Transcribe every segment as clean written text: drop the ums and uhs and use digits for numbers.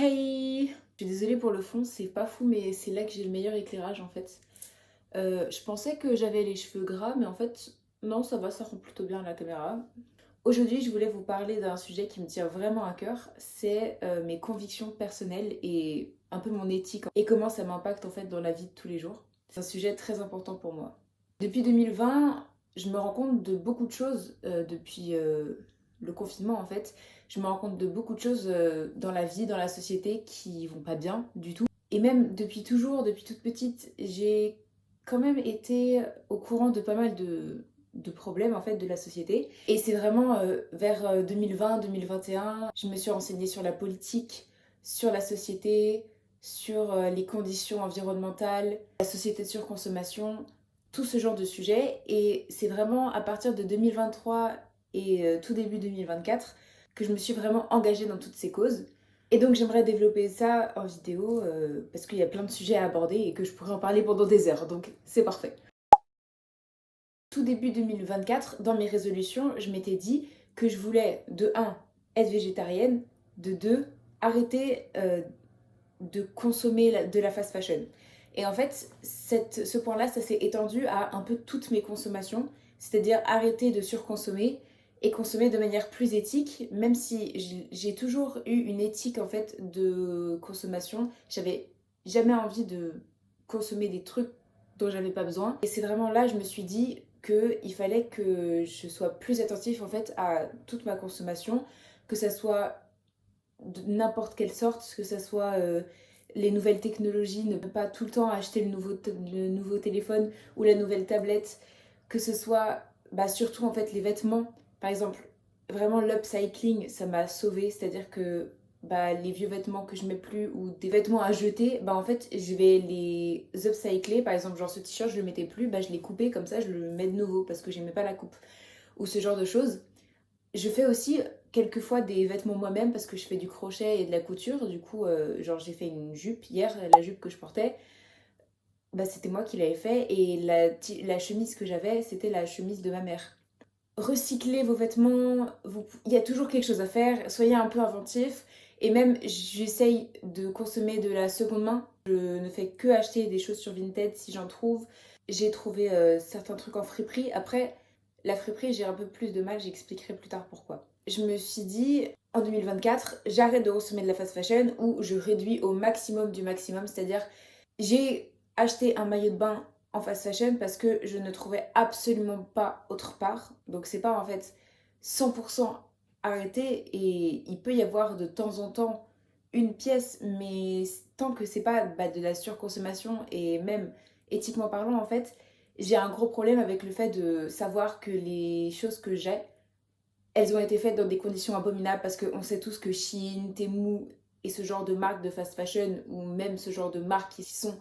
Hey! Je suis désolée pour le fond, c'est pas fou, mais c'est là que j'ai le meilleur éclairage en fait. Je pensais que j'avais les cheveux gras, mais en fait, non, ça va, ça rend plutôt bien à la caméra. Aujourd'hui, je voulais vous parler d'un sujet qui me tient vraiment à cœur, c'est mes convictions personnelles et un peu mon éthique et comment ça m'impacte en fait dans la vie de tous les jours. C'est un sujet très important pour moi. Depuis 2020, je me rends compte de beaucoup de choses depuis le confinement en fait. Je me rends compte de beaucoup de choses dans la vie, dans la société qui vont pas bien du tout. Et même depuis toujours, depuis toute petite, j'ai quand même été au courant de pas mal de problèmes en fait de la société. Et c'est vraiment vers 2020-2021, je me suis renseignée sur la politique, sur la société, sur les conditions environnementales, la société de surconsommation, tout ce genre de sujets. Et c'est vraiment à partir de 2023 et tout début 2024 que je me suis vraiment engagée dans toutes ces causes. Et donc j'aimerais développer ça en vidéo parce qu'il y a plein de sujets à aborder et que je pourrais en parler pendant des heures, donc c'est parfait. Tout début 2024, dans mes résolutions, je m'étais dit que je voulais de un être végétarienne, de 2 arrêter de consommer de la fast fashion. Et en fait, ce point-là, ça s'est étendu à un peu toutes mes consommations, c'est-à-dire arrêter de surconsommer et consommer de manière plus éthique, même si j'ai toujours eu une éthique en fait de consommation. J'avais jamais envie de consommer des trucs dont j'avais pas besoin. Et c'est vraiment là, je me suis dit qu'il fallait que je sois plus attentif en fait à toute ma consommation, que ça soit de n'importe quelle sorte, que ça soit les nouvelles technologies, ne pas tout le temps acheter le nouveau téléphone ou la nouvelle tablette, que ce soit bah, surtout en fait les vêtements. Par exemple, vraiment l'upcycling, ça m'a sauvée, c'est-à-dire que bah, les vieux vêtements que je mets plus ou des vêtements à jeter, bah en fait je vais les upcycler. Par exemple, genre ce t-shirt je le mettais plus, bah je l'ai coupé comme ça je le mets de nouveau parce que j'aimais pas la coupe ou ce genre de choses. Je fais aussi quelquefois des vêtements moi-même parce que je fais du crochet et de la couture. Du coup, genre j'ai fait une jupe hier, la jupe que je portais, bah, c'était moi qui l'avais fait et la chemise que j'avais, c'était la chemise de ma mère. Recyclez vos vêtements, il y a toujours quelque chose à faire, soyez un peu inventif. Et même, j'essaye de consommer de la seconde main. Je ne fais que acheter des choses sur Vinted si j'en trouve. J'ai trouvé certains trucs en friperie. Après, la friperie, j'ai un peu plus de mal, j'expliquerai plus tard pourquoi. Je me suis dit, en 2024, j'arrête de consommer de la fast fashion ou je réduis au maximum du maximum. C'est-à-dire, j'ai acheté un maillot de bain en fast fashion parce que je ne trouvais absolument pas autre part. Donc c'est pas en fait 100% arrêté et il peut y avoir de temps en temps une pièce, mais tant que c'est pas bah, de la surconsommation et même éthiquement parlant en fait, j'ai un gros problème avec le fait de savoir que les choses que j'ai, elles ont été faites dans des conditions abominables parce qu'on sait tous que Shein, Temu et ce genre de marques de fast fashion ou même ce genre de marques qui sont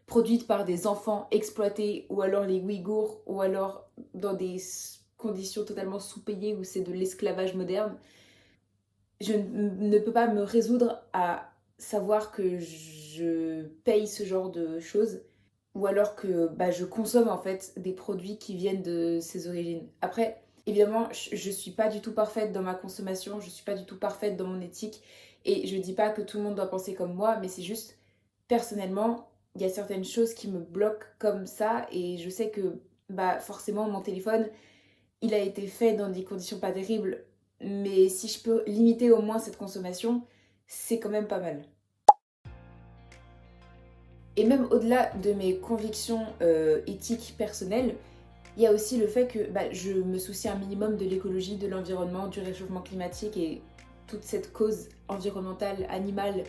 produites par des enfants exploités ou alors les Ouïghours ou alors dans des conditions totalement sous-payées où c'est de l'esclavage moderne, je ne peux pas me résoudre à savoir que je paye ce genre de choses ou alors que bah, je consomme en fait des produits qui viennent de ces origines. Après, évidemment, je suis pas du tout parfaite dans ma consommation, je suis pas du tout parfaite dans mon éthique et je dis pas que tout le monde doit penser comme moi, mais c'est juste personnellement, il y a certaines choses qui me bloquent comme ça et je sais que bah forcément mon téléphone, il a été fait dans des conditions pas terribles, mais si je peux limiter au moins cette consommation, c'est quand même pas mal. Et même au-delà de mes convictions éthiques personnelles, il y a aussi le fait que bah, je me soucie un minimum de l'écologie, de l'environnement, du réchauffement climatique et toute cette cause environnementale, animale.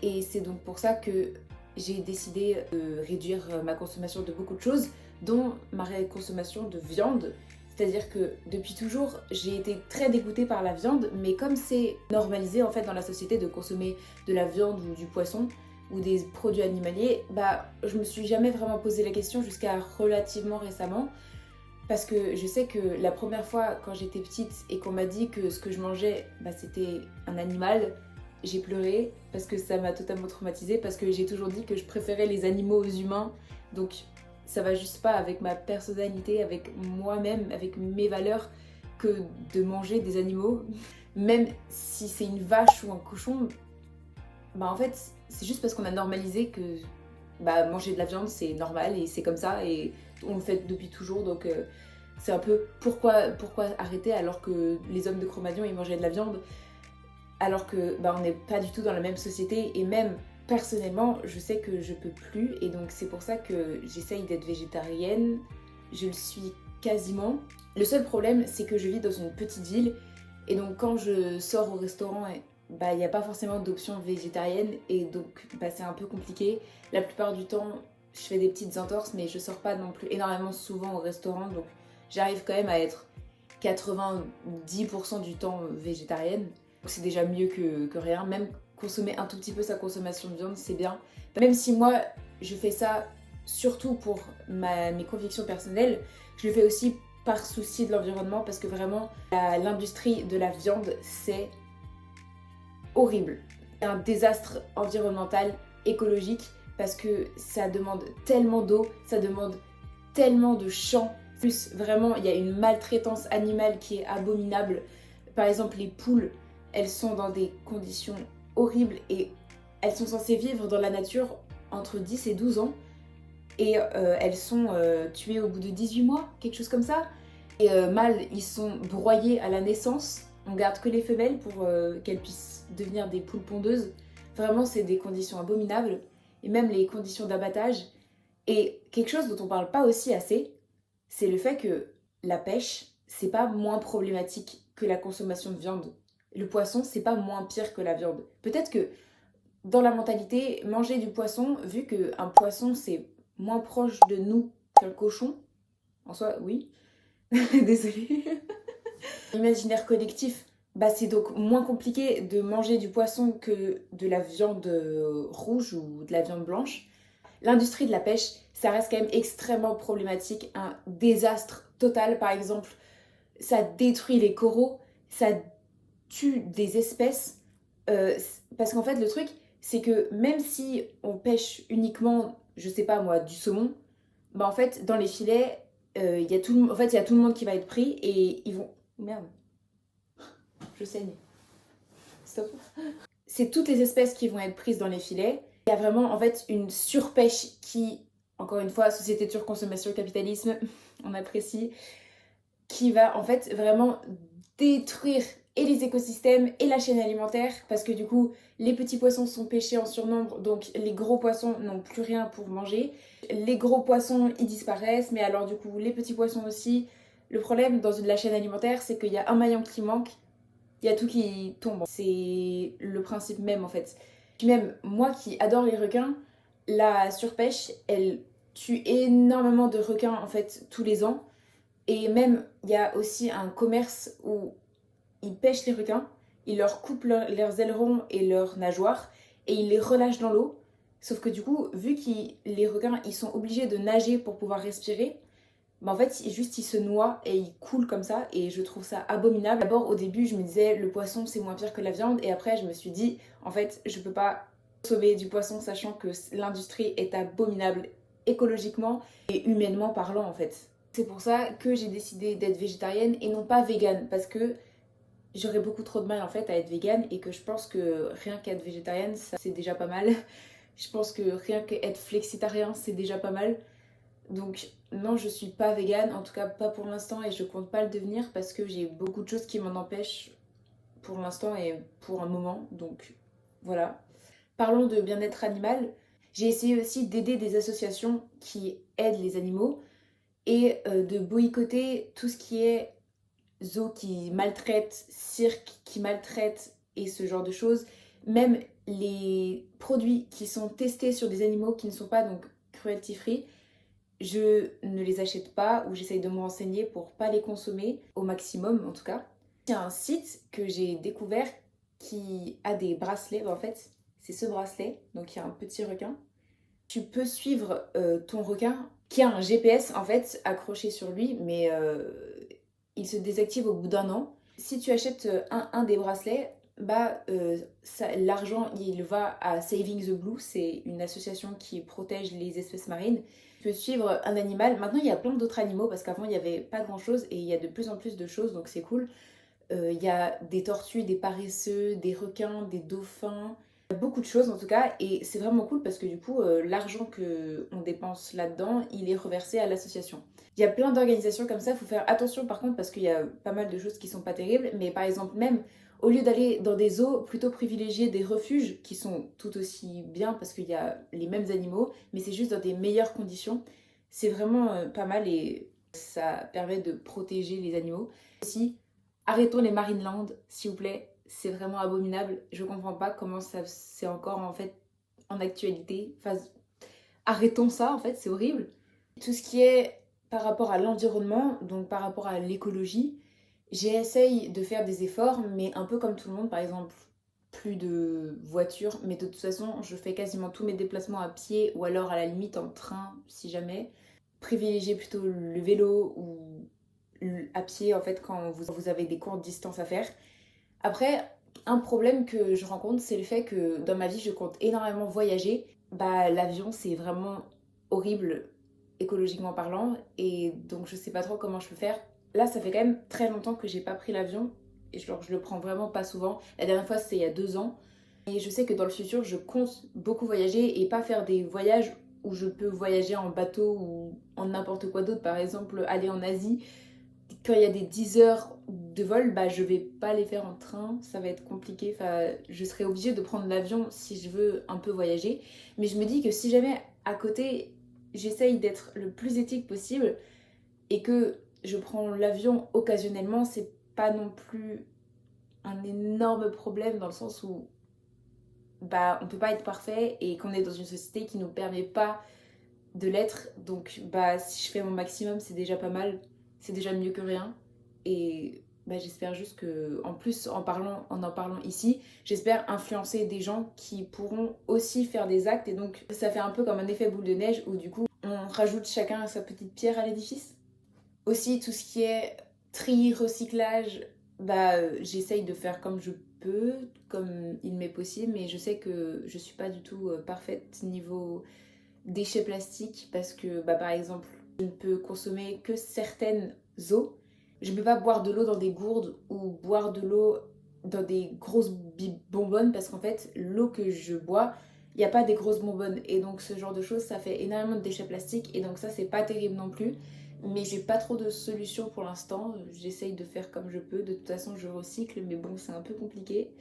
Et c'est donc pour ça que j'ai décidé de réduire ma consommation de beaucoup de choses, dont ma consommation de viande. C'est-à-dire que depuis toujours, j'ai été très dégoûtée par la viande, mais comme c'est normalisé en fait dans la société de consommer de la viande ou du poisson, ou des produits animaliers, bah je me suis jamais vraiment posé la question jusqu'à relativement récemment parce que je sais que la première fois quand j'étais petite et qu'on m'a dit que ce que je mangeais bah, c'était un animal, j'ai pleuré parce que ça m'a totalement traumatisée parce que j'ai toujours dit que je préférais les animaux aux humains, donc ça va juste pas avec ma personnalité, avec moi-même, avec mes valeurs que de manger des animaux. Même si c'est une vache ou un cochon, Bah en fait, c'est juste parce qu'on a normalisé que bah, manger de la viande c'est normal et c'est comme ça et on le fait depuis toujours donc c'est un peu pourquoi arrêter alors que les hommes de Cro-Magnon ils mangeaient de la viande alors que bah, on n'est pas du tout dans la même société et même personnellement je sais que je peux plus et donc c'est pour ça que j'essaye d'être végétarienne, je le suis quasiment. Le seul problème c'est que je vis dans une petite ville et donc quand je sors au restaurant bah il n'y a pas forcément d'options végétariennes et donc bah, c'est un peu compliqué. La plupart du temps je fais des petites entorses mais je sors pas non plus énormément souvent au restaurant donc j'arrive quand même à être 90% du temps végétarienne. C'est déjà mieux que rien. Même consommer un tout petit peu sa consommation de viande, c'est bien. Même si moi, je fais ça surtout pour mes convictions personnelles, je le fais aussi par souci de l'environnement parce que vraiment, l'industrie de la viande, c'est horrible. C'est un désastre environnemental, écologique, parce que ça demande tellement d'eau, ça demande tellement de champs. Plus, vraiment, il y a une maltraitance animale qui est abominable. Par exemple, les poules, elles sont dans des conditions horribles et elles sont censées vivre dans la nature entre 10 et 12 ans. Et elles sont tuées au bout de 18 mois, quelque chose comme ça. Et mâles, ils sont broyés à la naissance. On garde que les femelles pour qu'elles puissent devenir des poules pondeuses. Vraiment, c'est des conditions abominables. Et même les conditions d'abattage. Et quelque chose dont on parle pas aussi assez, c'est le fait que la pêche, c'est pas moins problématique que la consommation de viande. Le poisson, c'est pas moins pire que la viande. Peut-être que dans la mentalité, manger du poisson, vu qu'un poisson c'est moins proche de nous qu'un cochon, en soi, oui, désolée. L'imaginaire collectif, bah c'est donc moins compliqué de manger du poisson que de la viande rouge ou de la viande blanche. L'industrie de la pêche, ça reste quand même extrêmement problématique, un désastre total. Par exemple, ça détruit les coraux, ça tue des espèces. Parce qu'en fait, le truc, c'est que même si on pêche uniquement, je sais pas moi, du saumon, bah en fait, dans les filets, il y a en fait, il y a tout le monde qui va être pris et ils vont... Merde, je saigne. Stop. C'est toutes les espèces qui vont être prises dans les filets. Il y a vraiment en fait une surpêche qui, encore une fois, société de surconsommation, capitalisme, on apprécie, qui va en fait vraiment détruire et les écosystèmes et la chaîne alimentaire parce que du coup les petits poissons sont pêchés en surnombre donc les gros poissons n'ont plus rien pour manger. Les gros poissons ils disparaissent mais alors du coup les petits poissons aussi. Le problème dans la chaîne alimentaire c'est qu'il y a un maillon qui manque, il y a tout qui tombe. C'est le principe même en fait. Puis même moi qui adore les requins, la surpêche elle tue énormément de requins en fait tous les ans. Et même, il y a aussi un commerce où ils pêchent les requins, ils leur coupent leurs ailerons et leurs nageoires et ils les relâchent dans l'eau. Sauf que du coup, vu que les requins, ils sont obligés de nager pour pouvoir respirer, bah en fait, juste ils se noient et ils coulent comme ça et je trouve ça abominable. D'abord, au début, je me disais le poisson c'est moins pire que la viande et après, je me suis dit en fait, je peux pas sauver du poisson sachant que l'industrie est abominable écologiquement et humainement parlant en fait. C'est pour ça que j'ai décidé d'être végétarienne et non pas végane parce que j'aurais beaucoup trop de mal en fait à être végane et que je pense que rien qu'être végétarienne ça c'est déjà pas mal. Je pense que rien qu'être flexitarien c'est déjà pas mal. Donc non je suis pas végane, en tout cas pas pour l'instant et je compte pas le devenir parce que j'ai beaucoup de choses qui m'en empêchent pour l'instant et pour un moment donc voilà. Parlons de bien-être animal. J'ai essayé aussi d'aider des associations qui aident les animaux et de boycotter tout ce qui est zoo qui maltraite, cirque qui maltraite et ce genre de choses. Même les produits qui sont testés sur des animaux qui ne sont pas donc cruelty free, je ne les achète pas ou j'essaye de me renseigner pour pas les consommer au maximum en tout cas. Il y a un site que j'ai découvert qui a des bracelets, en fait c'est ce bracelet, donc il y a un petit requin. Tu peux suivre ton requin qui a un GPS en fait accroché sur lui, mais il se désactive au bout d'un an. Si tu achètes un des bracelets, bah l'argent il va à Saving the Blue, c'est une association qui protège les espèces marines. Tu peux suivre un animal. Maintenant il y a plein d'autres animaux parce qu'avant il n'y avait pas grand chose et il y a de plus en plus de choses donc c'est cool. Il y a des tortues, des paresseux, des requins, des dauphins, Beaucoup de choses en tout cas, et c'est vraiment cool parce que du coup, l'argent qu'on dépense là-dedans, il est reversé à l'association. Il y a plein d'organisations comme ça, il faut faire attention par contre parce qu'il y a pas mal de choses qui sont pas terribles, mais par exemple même, au lieu d'aller dans des zoos, plutôt privilégier des refuges qui sont tout aussi bien parce qu'il y a les mêmes animaux, mais c'est juste dans des meilleures conditions. C'est vraiment pas mal et ça permet de protéger les animaux. Aussi, arrêtons les Marineland, s'il vous plaît. C'est vraiment abominable. Je comprends pas comment ça c'est encore en fait en actualité. Enfin, arrêtons ça en fait, c'est horrible. Tout ce qui est par rapport à l'environnement, donc par rapport à l'écologie, j'essaye de faire des efforts, mais un peu comme tout le monde, par exemple, plus de voitures, mais de toute façon, je fais quasiment tous mes déplacements à pied ou alors à la limite en train, si jamais. Privilégier plutôt le vélo ou à pied en fait quand vous avez des courtes distances à faire. Après, un problème que je rencontre, c'est le fait que dans ma vie, je compte énormément voyager. Bah, l'avion, c'est vraiment horrible écologiquement parlant, et donc je sais pas trop comment je peux faire. Là, ça fait quand même très longtemps que j'ai pas pris l'avion, et genre, je le prends vraiment pas souvent. La dernière fois, c'était il y a 2 ans. Et je sais que dans le futur, je compte beaucoup voyager et pas faire des voyages où je peux voyager en bateau ou en n'importe quoi d'autre. Par exemple, aller en Asie quand il y a des 10 heures de vol, bah je vais pas les faire en train, ça va être compliqué. Enfin, je serai obligée de prendre l'avion si je veux un peu voyager. Mais je me dis que si jamais à côté, j'essaye d'être le plus éthique possible et que je prends l'avion occasionnellement, c'est pas non plus un énorme problème dans le sens où bah on peut pas être parfait et qu'on est dans une société qui nous permet pas de l'être. Donc bah si je fais mon maximum, c'est déjà pas mal, c'est déjà mieux que rien. Et bah, j'espère juste que, en plus, en parlant ici, j'espère influencer des gens qui pourront aussi faire des actes. Et donc, ça fait un peu comme un effet boule de neige où du coup, on rajoute chacun sa petite pierre à l'édifice. Aussi, tout ce qui est tri, recyclage, bah, j'essaye de faire comme je peux, comme il m'est possible. Mais je sais que je suis pas du tout parfaite niveau déchets plastiques parce que, bah, par exemple, je ne peux consommer que certaines eaux. Je ne peux pas boire de l'eau dans des gourdes ou boire de l'eau dans des grosses bonbonnes parce qu'en fait, l'eau que je bois, il n'y a pas des grosses bonbonnes. Et donc, ce genre de choses, ça fait énormément de déchets plastiques. Et donc, ça, c'est pas terrible non plus. Mais j'ai pas trop de solutions pour l'instant. J'essaye de faire comme je peux. De toute façon, je recycle, mais bon, c'est un peu compliqué.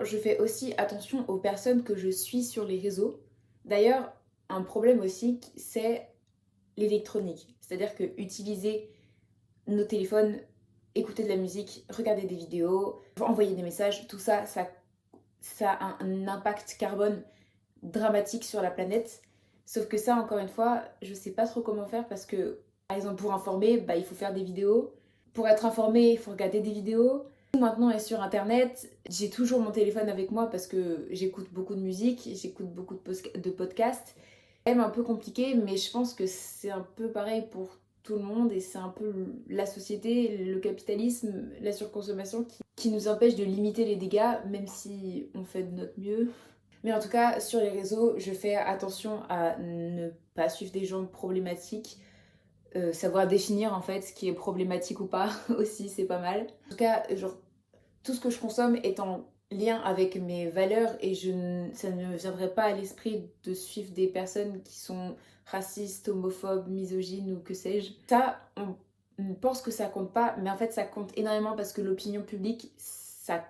Je fais aussi attention aux personnes que je suis sur les réseaux. D'ailleurs, un problème aussi, c'est l'électronique. C'est-à-dire que utiliser nos téléphones, écouter de la musique, regarder des vidéos, envoyer des messages, tout ça, ça a un impact carbone dramatique sur la planète. Sauf que ça, encore une fois, je sais pas trop comment faire parce que, par exemple, pour informer, bah, il faut faire des vidéos. Pour être informé, il faut regarder des vidéos. Maintenant est sur internet, j'ai toujours mon téléphone avec moi parce que j'écoute beaucoup de musique, j'écoute beaucoup de podcasts. C'est quand même un peu compliqué, mais je pense que c'est un peu pareil pour tout le monde et c'est un peu la société, le capitalisme, la surconsommation qui nous empêche de limiter les dégâts, même si on fait de notre mieux. Mais en tout cas, sur les réseaux, je fais attention à ne pas suivre des gens problématiques, savoir définir en fait ce qui est problématique ou pas aussi, c'est pas mal. En tout cas, genre, tout ce que je consomme est en lien avec mes valeurs et ça ne me viendrait pas à l'esprit de suivre des personnes qui sont racistes, homophobes, misogynes ou que sais-je. Ça, on pense que ça compte pas, mais en fait ça compte énormément parce que l'opinion publique, ça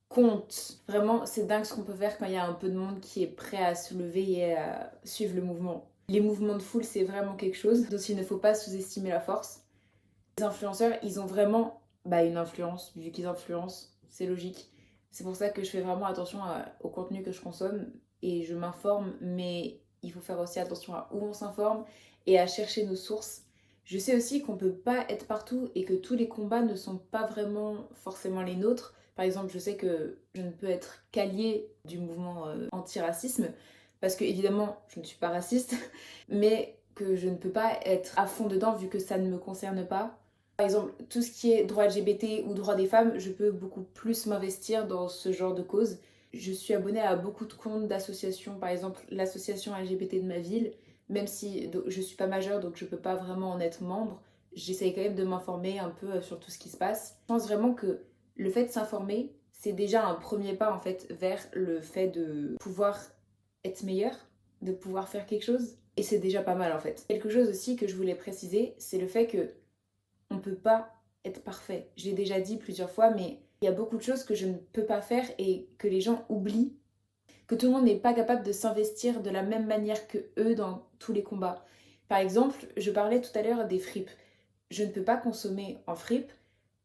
compte. Vraiment, c'est dingue ce qu'on peut faire quand il y a un peu de monde qui est prêt à se lever et à suivre le mouvement. Les mouvements de foule, c'est vraiment quelque chose dont il ne faut pas sous-estimer la force. Les influenceurs, ils ont vraiment une influence, vu qu'ils influencent, c'est logique. C'est pour ça que je fais vraiment attention au contenu que je consomme et je m'informe, mais il faut faire aussi attention à où on s'informe et à chercher nos sources. Je sais aussi qu'on peut pas être partout et que tous les combats ne sont pas vraiment forcément les nôtres. Par exemple, je sais que je ne peux être qu'alliée du mouvement anti-racisme parce que évidemment, je ne suis pas raciste, mais que je ne peux pas être à fond dedans vu que ça ne me concerne pas. Par exemple, tout ce qui est droit LGBT ou droit des femmes, je peux beaucoup plus m'investir dans ce genre de cause. Je suis abonnée à beaucoup de comptes d'associations, par exemple l'association LGBT de ma ville, même si je suis pas majeure donc je peux pas vraiment en être membre, j'essaye quand même de m'informer un peu sur tout ce qui se passe. Je pense vraiment que le fait de s'informer, c'est déjà un premier pas en fait vers le fait de pouvoir être meilleur, de pouvoir faire quelque chose. Et c'est déjà pas mal en fait. Quelque chose aussi que je voulais préciser, c'est le fait que on peut pas être parfait. Je l'ai déjà dit plusieurs fois, mais il y a beaucoup de choses que je ne peux pas faire et que les gens oublient, que tout le monde n'est pas capable de s'investir de la même manière que eux dans tous les combats. Par exemple, je parlais tout à l'heure des fripes. Je ne peux pas consommer en fripe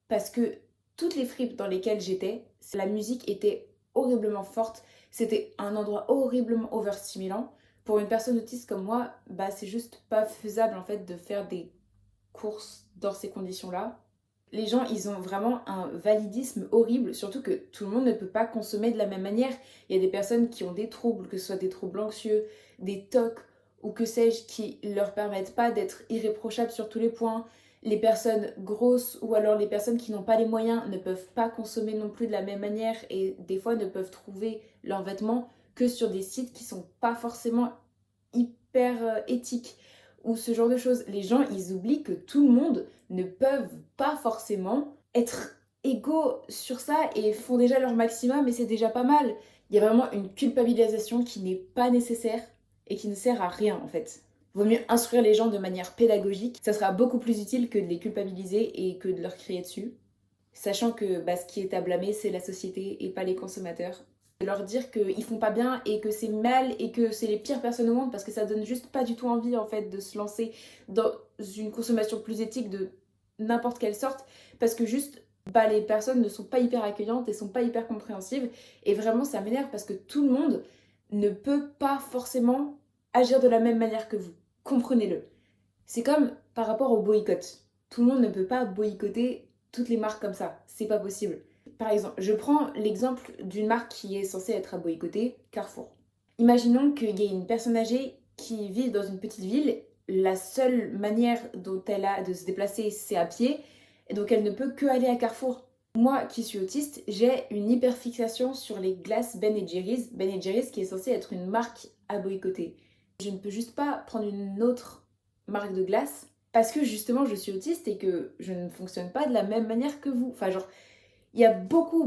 parce que toutes les fripes dans lesquelles j'étais, la musique était horriblement forte, c'était un endroit horriblement overstimulant. Pour une personne autiste comme moi, bah c'est juste pas faisable en fait de faire des courses dans ces conditions-là. Les gens, ils ont vraiment un validisme horrible, surtout que tout le monde ne peut pas consommer de la même manière. Il y a des personnes qui ont des troubles, que ce soit des troubles anxieux, des TOC ou que sais-je, qui ne leur permettent pas d'être irréprochables sur tous les points. Les personnes grosses ou alors les personnes qui n'ont pas les moyens ne peuvent pas consommer non plus de la même manière et des fois ne peuvent trouver leurs vêtements que sur des sites qui sont pas forcément hyper éthiques ou ce genre de choses. Les gens, ils oublient que tout le monde ne peuvent pas forcément être égaux sur ça et font déjà leur maximum et c'est déjà pas mal. Il y a vraiment une culpabilisation qui n'est pas nécessaire et qui ne sert à rien en fait. Vaut mieux instruire les gens de manière pédagogique, ça sera beaucoup plus utile que de les culpabiliser et que de leur crier dessus. Sachant que bah, ce qui est à blâmer, c'est la société et pas les consommateurs. De leur dire qu'ils font pas bien et que c'est mal et que c'est les pires personnes au monde parce que ça donne juste pas du tout envie en fait de se lancer dans une consommation plus éthique de n'importe quelle sorte parce que juste bah, les personnes ne sont pas hyper accueillantes et sont pas hyper compréhensives et vraiment ça m'énerve parce que tout le monde ne peut pas forcément agir de la même manière que vous. Comprenez-le. C'est comme par rapport au boycott. Tout le monde ne peut pas boycotter toutes les marques comme ça. C'est pas possible. Par exemple, je prends l'exemple d'une marque qui est censée être à boycotter, Carrefour. Imaginons qu'il y ait une personne âgée qui vit dans une petite ville. La seule manière dont elle a de se déplacer, c'est à pied. Et donc elle ne peut que aller à Carrefour. Moi qui suis autiste, j'ai une hyperfixation sur les glaces Ben Jerry's. Ben Jerry's qui est censée être une marque à boycotter. Je ne peux juste pas prendre une autre marque de glace parce que justement je suis autiste et que je ne fonctionne pas de la même manière que vous. Enfin genre, il y a beaucoup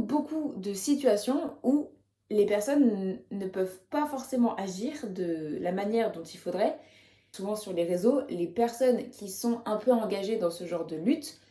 de situations où les personnes ne peuvent pas forcément agir de la manière dont il faudrait. Souvent sur les réseaux, les personnes qui sont un peu engagées dans ce genre de lutte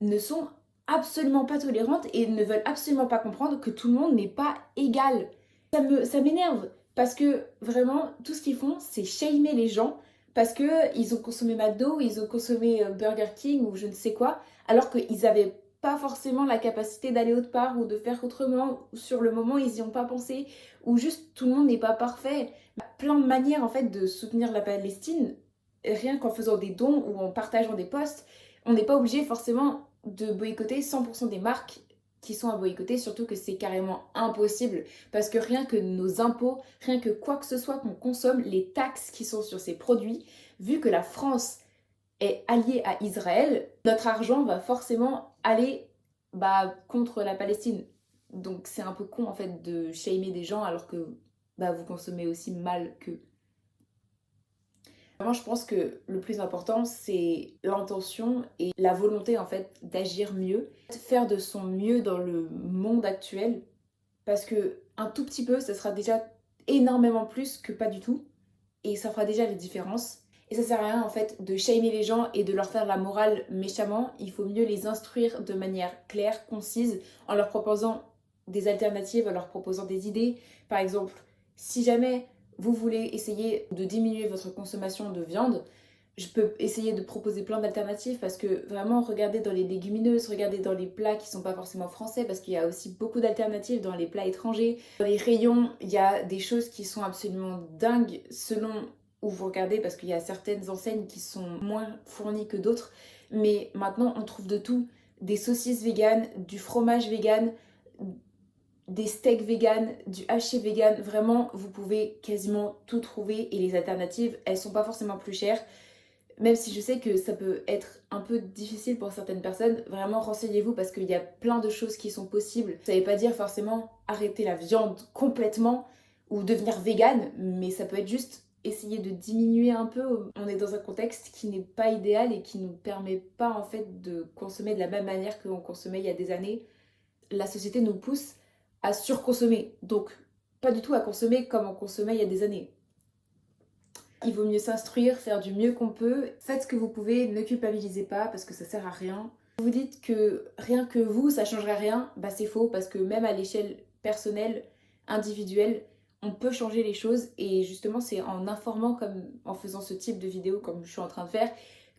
ne sont absolument pas tolérantes et ne veulent absolument pas comprendre que tout le monde n'est pas égal. Ça m'énerve parce que vraiment tout ce qu'ils font c'est shamer les gens parce que ils ont consommé McDo, ils ont consommé Burger King ou je ne sais quoi alors qu'ils avaient pas forcément la capacité d'aller autre part ou de faire autrement, ou sur le moment ils y ont pas pensé ou juste tout le monde n'est pas parfait. Plein de manières en fait de soutenir la Palestine rien qu'en faisant des dons ou en partageant des posts. On n'est pas obligé forcément de boycotter 100% des marques qui sont à boycotter, surtout que c'est carrément impossible parce que rien que nos impôts, rien que quoi que ce soit qu'on consomme, les taxes qui sont sur ces produits, vu que la France est alliée à Israël, notre argent va forcément aller bah, contre la Palestine. Donc c'est un peu con en fait de shamer des gens alors que bah, vous consommez aussi mal qu'eux. Vraiment, je pense que le plus important, c'est l'intention et la volonté en fait d'agir mieux, faire de son mieux dans le monde actuel, parce que un tout petit peu, ça sera déjà énormément plus que pas du tout, et ça fera déjà les différences. Et ça sert à rien en fait de shamer les gens et de leur faire la morale méchamment. Il faut mieux les instruire de manière claire, concise, en leur proposant des alternatives, en leur proposant des idées. Par exemple, si jamais vous voulez essayer de diminuer votre consommation de viande, je peux essayer de proposer plein d'alternatives parce que vraiment, regardez dans les légumineuses, regardez dans les plats qui sont pas forcément français parce qu'il y a aussi beaucoup d'alternatives dans les plats étrangers. Dans les rayons, il y a des choses qui sont absolument dingues selon où vous regardez parce qu'il y a certaines enseignes qui sont moins fournies que d'autres. Mais maintenant, on trouve de tout. Des saucisses véganes, du fromage vegan, des steaks vegan, du haché vegan. Vraiment, vous pouvez quasiment tout trouver et les alternatives, elles sont pas forcément plus chères. Même si je sais que ça peut être un peu difficile pour certaines personnes, vraiment renseignez-vous parce qu'il y a plein de choses qui sont possibles. Ça ne veut pas dire forcément arrêter la viande complètement ou devenir végane, mais ça peut être juste essayer de diminuer un peu. On est dans un contexte qui n'est pas idéal et qui ne nous permet pas en fait de consommer de la même manière qu'on consommait il y a des années. La société nous pousse à surconsommer. Donc, pas du tout à consommer comme on consommait il y a des années. Il vaut mieux s'instruire, faire du mieux qu'on peut. Faites ce que vous pouvez, ne culpabilisez pas parce que ça sert à rien. Vous dites que rien que vous, ça changerait rien, bah c'est faux parce que même à l'échelle personnelle, individuelle, on peut changer les choses et justement c'est en informant comme en faisant ce type de vidéo comme je suis en train de faire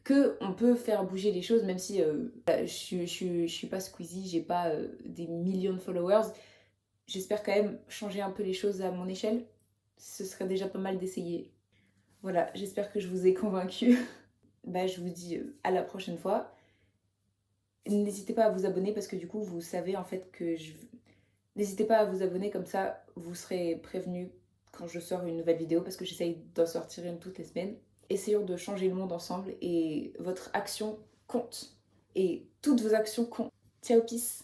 que on peut faire bouger les choses même si je suis pas Squeezie, j'ai pas des millions de followers. J'espère quand même changer un peu les choses à mon échelle. Ce serait déjà pas mal d'essayer. Voilà, j'espère que je vous ai convaincu. Bah, je vous dis à la prochaine fois. N'hésitez pas à vous abonner parce que du coup, vous savez en fait que je... N'hésitez pas à vous abonner comme ça, vous serez prévenu quand je sors une nouvelle vidéo parce que j'essaye d'en sortir une toutes les semaines. Essayons de changer le monde ensemble et votre action compte. Et toutes vos actions comptent. Ciao, peace!